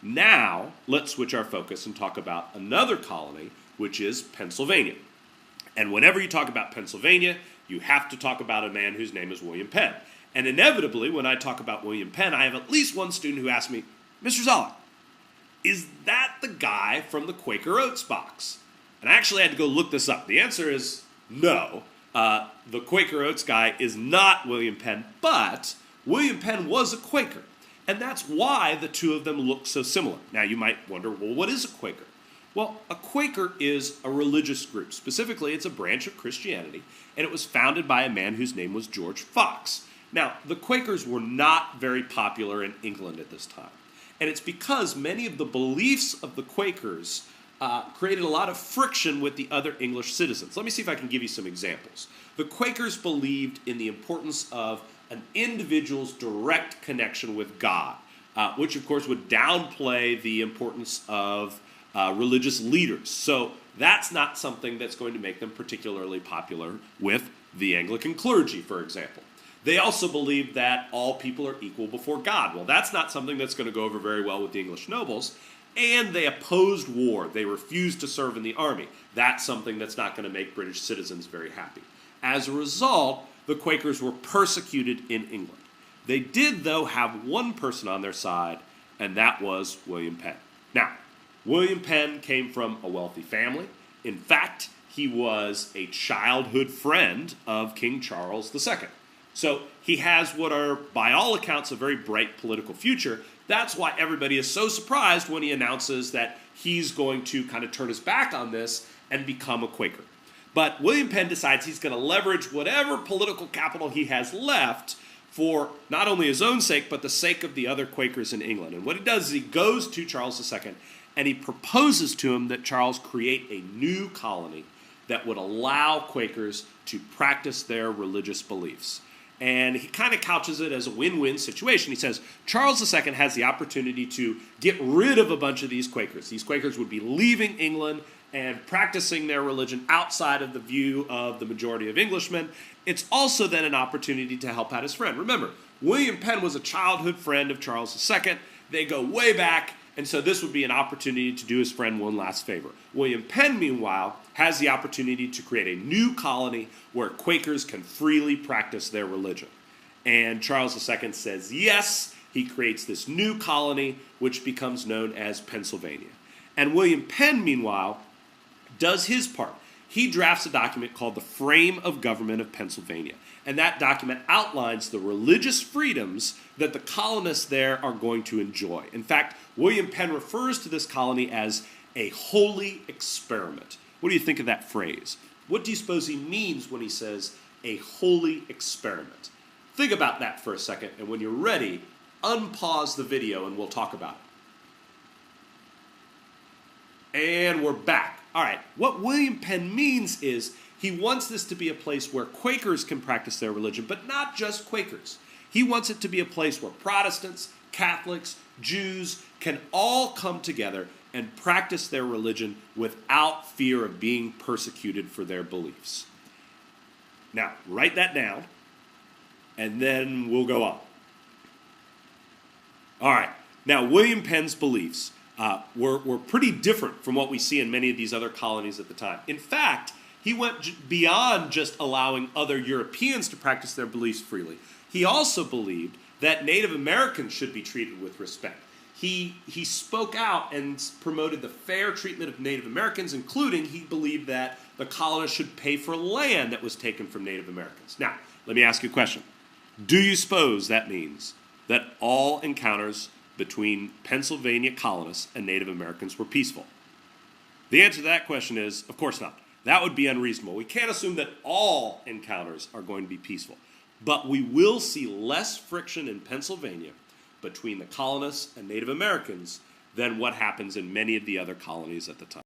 Now, let's switch our focus and talk about another colony, which is Pennsylvania. And whenever you talk about Pennsylvania, you have to talk about a man whose name is William Penn. And inevitably, when I talk about William Penn, I have at least one student who asks me, Mr. Zollak, is that the guy from the Quaker Oats box? And I actually had to go look this up. The answer is no. The Quaker Oats guy is not William Penn, but William Penn was a Quaker. And that's why the two of them look so similar. Now you might wonder, well, what is a Quaker? Well, a Quaker is a religious group. Specifically, it's a branch of Christianity, and it was founded by a man whose name was George Fox. Now, the Quakers were not very popular in England at this time. And it's because many of the beliefs of the Quakers created a lot of friction with the other English citizens. Let me see if I can give you some examples. The Quakers believed in the importance of an individual's direct connection with God, which of course would downplay the importance of religious leaders. So that's not something that's going to make them particularly popular with the Anglican clergy, for example. They also believed that all people are equal before God. Well, that's not something that's going to go over very well with the English nobles. And they opposed war. They refused to serve in the army. That's something that's not going to make British citizens very happy. As a result, the Quakers were persecuted in England. They did, though, have one person on their side, and that was William Penn. Now, William Penn came from a wealthy family. In fact, he was a childhood friend of King Charles II. So he has what are, by all accounts, a very bright political future. That's why everybody is so surprised when he announces that he's going to kind of turn his back on this and become a Quaker. But William Penn decides he's going to leverage whatever political capital he has left for not only his own sake, but the sake of the other Quakers in England. And what he does is he goes to Charles II and he proposes to him that Charles create a new colony that would allow Quakers to practice their religious beliefs. And he kind of couches it as a win-win situation. He says Charles II has the opportunity to get rid of a bunch of these Quakers. These Quakers would be leaving England and practicing their religion outside of the view of the majority of Englishmen. It's also then an opportunity to help out his friend. Remember, William Penn was a childhood friend of Charles II. They go way back, and so this would be an opportunity to do his friend one last favor. William Penn, meanwhile, has the opportunity to create a new colony where Quakers can freely practice their religion. And Charles II says yes. He creates this new colony, which becomes known as Pennsylvania. And William Penn, meanwhile, does his part. He drafts a document called the Frame of Government of Pennsylvania. And that document outlines the religious freedoms that the colonists there are going to enjoy. In fact, William Penn refers to this colony as a holy experiment. What do you think of that phrase? What do you suppose he means when he says a holy experiment? Think about that for a second, and when you're ready, unpause the video and we'll talk about it. And we're back. All right, what William Penn means is he wants this to be a place where Quakers can practice their religion, but not just Quakers. He wants it to be a place where Protestants, Catholics, Jews can all come together and practice their religion without fear of being persecuted for their beliefs. Now, write that down, and then we'll go on. All right, now William Penn's beliefs were pretty different from what we see in many of these other colonies at the time. In fact, he went beyond just allowing other Europeans to practice their beliefs freely. He also believed that Native Americans should be treated with respect. He spoke out and promoted the fair treatment of Native Americans, including he believed that the colonists should pay for land that was taken from Native Americans. Now, let me ask you a question. Do you suppose that means that all encounters between Pennsylvania colonists and Native Americans were peaceful? The answer to that question is, of course not. That would be unreasonable. We can't assume that all encounters are going to be peaceful. But we will see less friction in Pennsylvania between the colonists and Native Americans than what happens in many of the other colonies at the time.